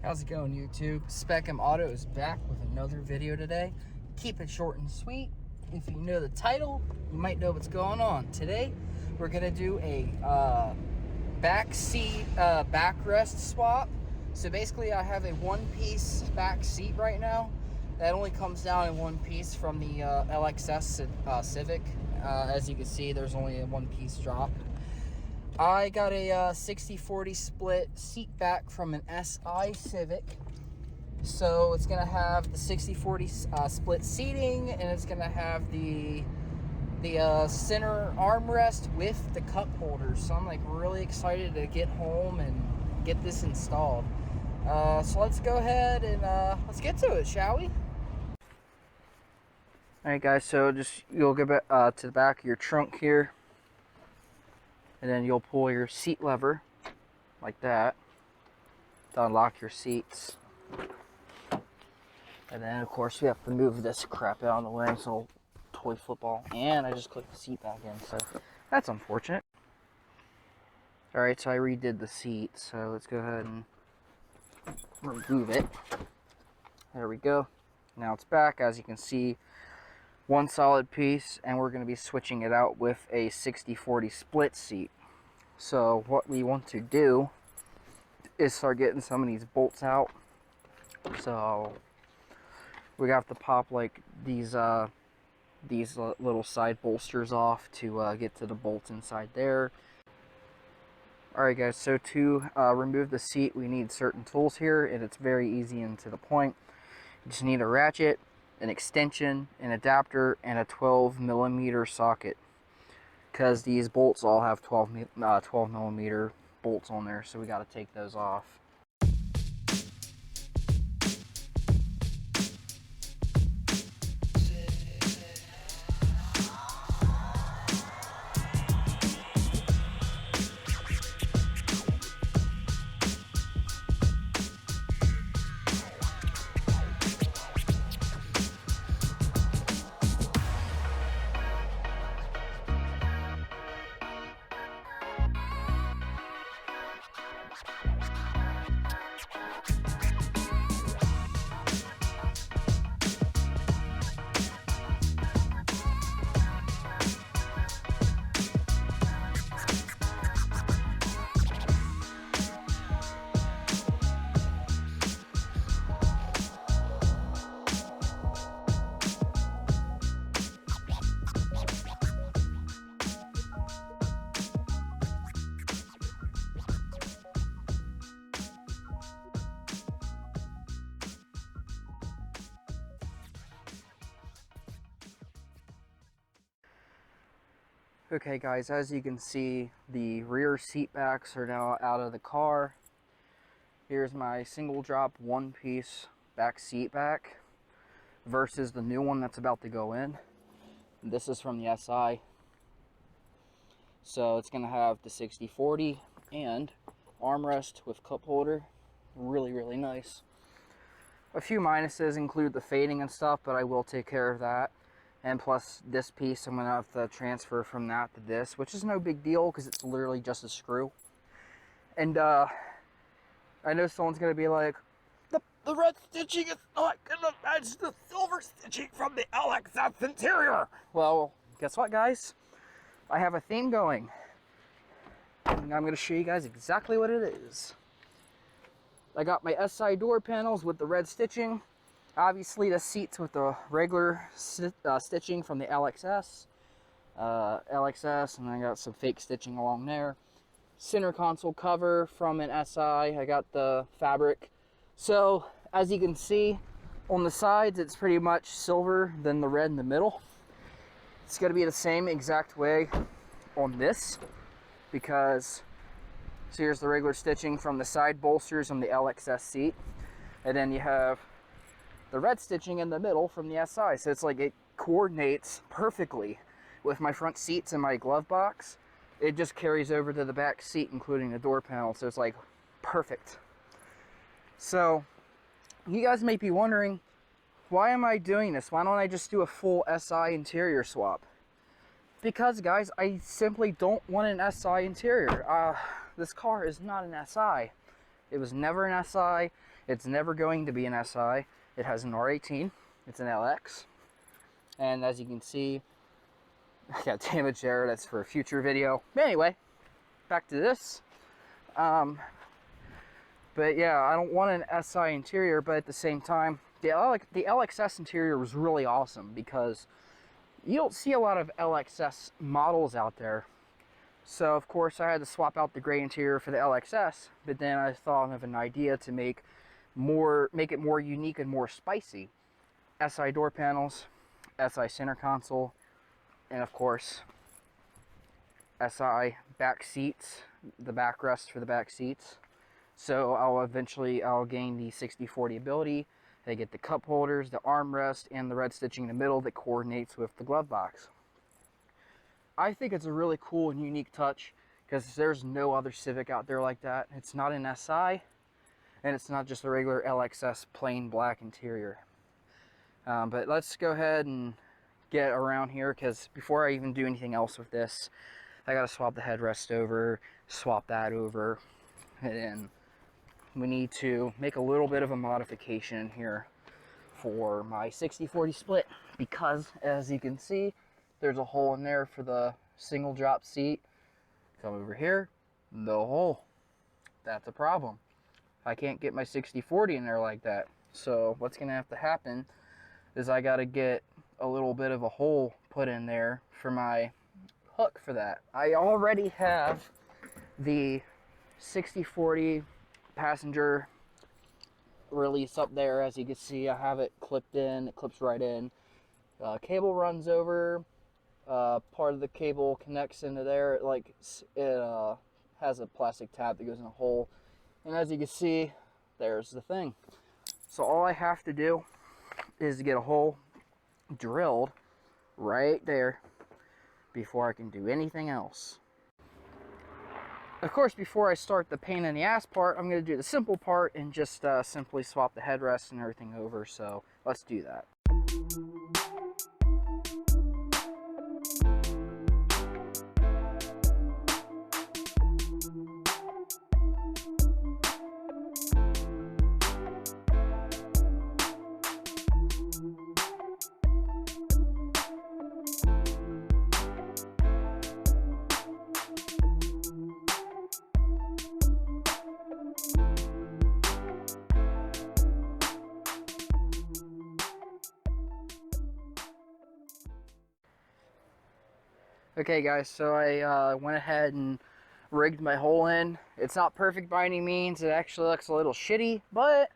How's it going, YouTube? Spec'em Auto is back with another video today. Keep it short and sweet. If you know the title, you might know what's going on. Today, we're gonna do a back seat backrest swap. So basically, I have a one-piece back seat right now that only comes down in one piece from the LX-S Civic. As you can see, there's only a one-piece drop. I got a 60-40 split seat back from an Si Civic. So it's gonna have the 60-40 split seating, and it's gonna have the center armrest with the cup holders. So I'm like really excited to get home and get this installed. So let's go ahead and let's get to it, shall we? Alright guys, so you'll go back to the back of your trunk here. And then you'll pull your seat lever like that to unlock your seats. And then of course we have to move this crap out of the way. It's an old toy football. And I just clicked the seat back in, so that's unfortunate. Alright, so I redid the seat, so let's go ahead and remove it. There we go. Now it's back, as you can see. One solid piece, and we're going to be switching it out with a 60-40 split seat. So what we want to do is start getting some of these bolts out. So we have to pop like these little side bolsters off to get to the bolts inside there. Alright guys, so to remove the seat, we need certain tools here, and it's very easy and to the point. You just need a ratchet, an extension, an adapter, and a 12mm socket, because these bolts all have 12mm bolts on there, so we got to take those off. Okay guys, as you can see, the rear seat backs are now out of the car. Here's my single drop one piece back seat back versus the new one that's about to go in. This is from the Si. So it's going to have the 60-40 and armrest with cup holder. Really nice. A few minuses include the fading and stuff, but I will take care of that. And plus this piece, I'm going to have to transfer from that to this, which is no big deal because it's literally just a screw. And I know someone's going to be like, the red stitching is not going to match the silver stitching from the LX-S interior. Well, guess what guys? I have a theme going. And I'm going to show you guys exactly what it is. I got my Si door panels with the red stitching. Obviously the seats with the regular stitching from the LX-S, and I got some fake stitching along there. Center console cover from an Si, I got the fabric. So as you can see on the sides, it's pretty much silver than the red in the middle. It's going to be the same exact way on this, because so here's the regular stitching from the side bolsters on the LX-S seat, and then you have the red stitching in the middle from the Si. So it's like it coordinates perfectly with my front seats and my glove box. It just carries over to the back seat, including the door panel. So it's like perfect. So you guys may be wondering, why am I doing this? Why don't I just do a full Si interior swap? Because guys, I simply don't want an Si interior. This car is not an Si. It was never an Si. It's never going to be an SI. It has an R18. It's an LX. And as you can see, I got damage there. That's for a future video. But anyway, back to this. But yeah, I don't want an SI interior, but at the same time, the LX-S interior was really awesome because you don't see a lot of LX-S models out there. So of course I had to swap out the gray interior for the LX-S, but then I thought of an idea to make it more unique and more spicy. SI door panels, SI center console, and of course SI back seats, the backrest for the back seats. So I'll gain the 60/40 ability. I get the cup holders, the armrest, and the red stitching in the middle that coordinates with the glove box. I think it's a really cool and unique touch because there's no other Civic out there like that. It's not an SI, and it's not just a regular LX-S plain black interior. But let's go ahead and get around here, because before I even do anything else with this, I gotta swap the headrest over, swap that over, and then we need to make a little bit of a modification in here for my 60/40 split, because as you can see, there's a hole in there for the single drop seat. Come over here, no hole. That's a problem. I can't get my 60/40 in there like that. So what's gonna have to happen is I gotta get a little bit of a hole put in there for my hook for that. I already have the 60/40 passenger release up there. As you can see, I have it clipped in. It clips right in. Cable runs over. Part of the cable connects into there. It has a plastic tab that goes in a hole. And as you can see, there's the thing. So all I have to do is get a hole drilled right there before I can do anything else. Of course, before I start the pain in the ass part, I'm going to do the simple part and just simply swap the headrest and everything over. So let's do that. Okay guys, so I went ahead and rigged my hole in. It's not perfect by any means. It actually looks a little shitty, but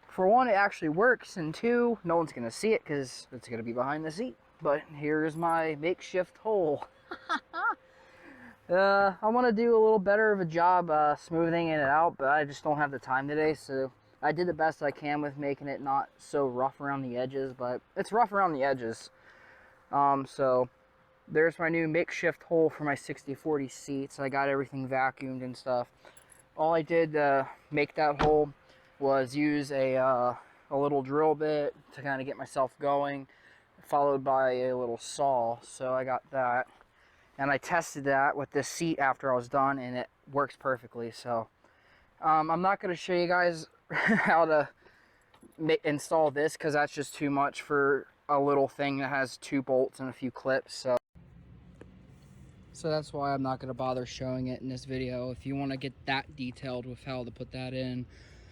for one, it actually works, and two, no one's going to see it because it's going to be behind the seat. But here's my makeshift hole. I want to do a little better of a job smoothing it out, but I just don't have the time today, so I did the best I can with making it not so rough around the edges, but it's rough around the edges. So there's my new makeshift hole for my 60/40 seats. I got everything vacuumed and stuff. All I did to make that hole was use a little drill bit to kind of get myself going, followed by a little saw. So I got that, and I tested that with this seat after I was done, and it works perfectly. So I'm not going to show you guys how to install this because that's just too much for a little thing that has 2 bolts and a few clips. So that's why I'm not going to bother showing it in this video. If you want to get that detailed with how to put that in,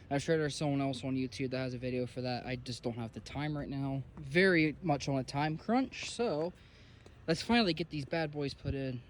I'm sure there's someone else on YouTube that has a video for that. I just don't have the time right now. Very much on a time crunch. So let's finally get these bad boys put in.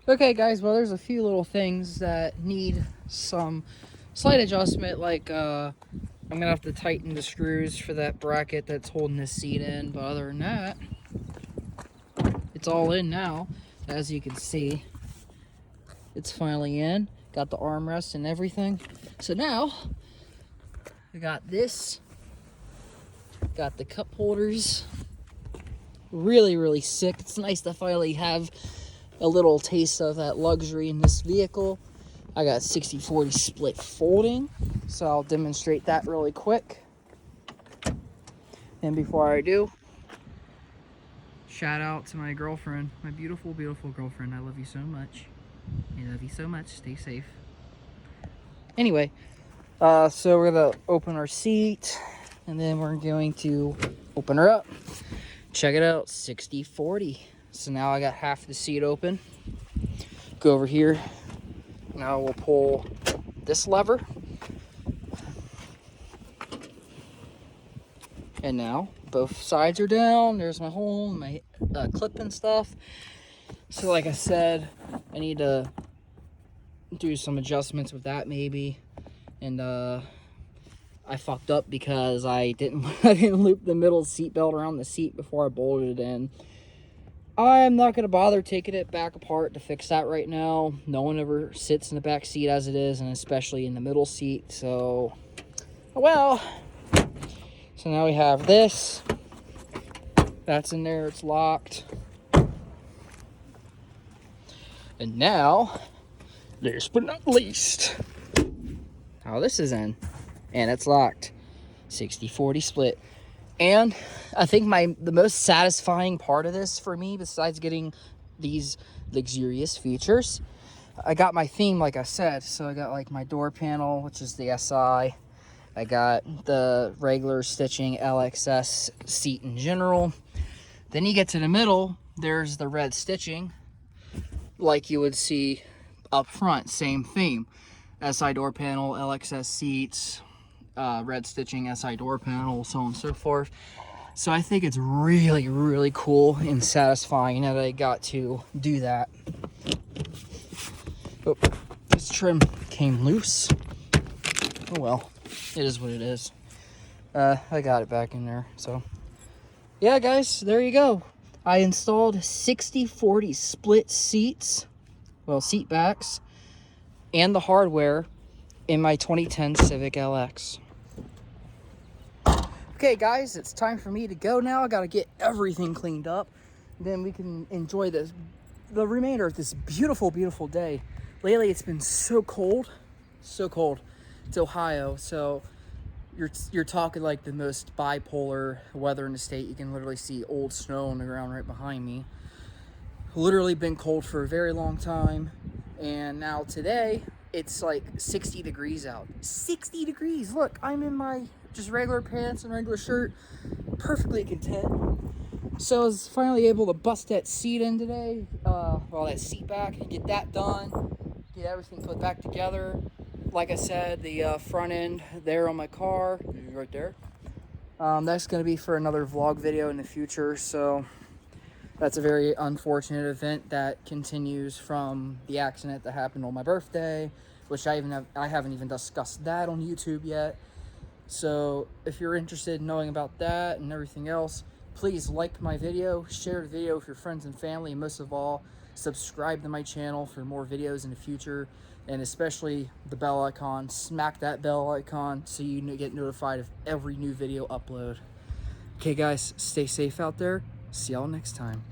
Okay guys, well there's a few little things that need some slight adjustment, like I'm gonna have to tighten the screws for that bracket that's holding this seat in, but other than that, it's all in now. As you can see, it's finally in. Got the armrest and everything. So now, I got this, got the cup holders. Really, really sick. It's nice to finally have a little taste of that luxury in this vehicle. I got 60/40 split folding, so I'll demonstrate that really quick. And before I do, shout out to my girlfriend, my beautiful, beautiful girlfriend. I love you so much. I love you so much. Stay safe. Anyway, so we're gonna open our seat, and then we're going to open her up. Check it out, 60/40. So now I got half the seat open. Go over here. Now we'll pull this lever. And now both sides are down. There's my hole, my clip and stuff. So like I said, I need to do some adjustments with that maybe. And I fucked up because I didn't loop the middle seat belt around the seat before I bolted it in. I'm not going to bother taking it back apart to fix that right now. No one ever sits in the back seat as it is, and especially in the middle seat. So, well, so now we have this. That's in there. It's locked. And now, last but not least, how this is in. And it's locked. 60/40 split. And I think the most satisfying part of this for me, besides getting these luxurious features, I got my theme, like I said. So I got like my door panel, which is the SI. I got the regular stitching LX-S seat in general. Then you get to the middle, there's the red stitching, like you would see up front, same theme. SI door panel, LX-S seats, red stitching, SI door panel, so on and so forth. So I think it's really, really cool and satisfying that I got to do that. Oh, this trim came loose. Oh well, it is what it is. I got it back in there. So yeah guys, there you go. I installed 60/40 split seats, well, seat backs, and the hardware in my 2010 Civic LX. Okay guys, it's time for me to go now. I gotta get everything cleaned up. Then we can enjoy the remainder of this beautiful, beautiful day. Lately it's been so cold, so cold. It's Ohio, so you're talking like the most bipolar weather in the state. You can literally see old snow on the ground right behind me. Literally been cold for a very long time. And now today, it's like 60 degrees out. 60 degrees. Look, I'm in my just regular pants and regular shirt, perfectly content. So I was finally able to bust that seat in today, well, that seat back, and get that done, get everything put back together. Like I said, the front end there on my car, right there, that's going to be for another vlog video in the future. So that's a very unfortunate event that continues from the accident that happened on my birthday, which I haven't even discussed that on YouTube yet. So if you're interested in knowing about that and everything else, please like my video, share the video with your friends and family, and most of all, subscribe to my channel for more videos in the future, and especially the bell icon. Smack that bell icon so you get notified of every new video upload. Okay guys, stay safe out there. See y'all next time.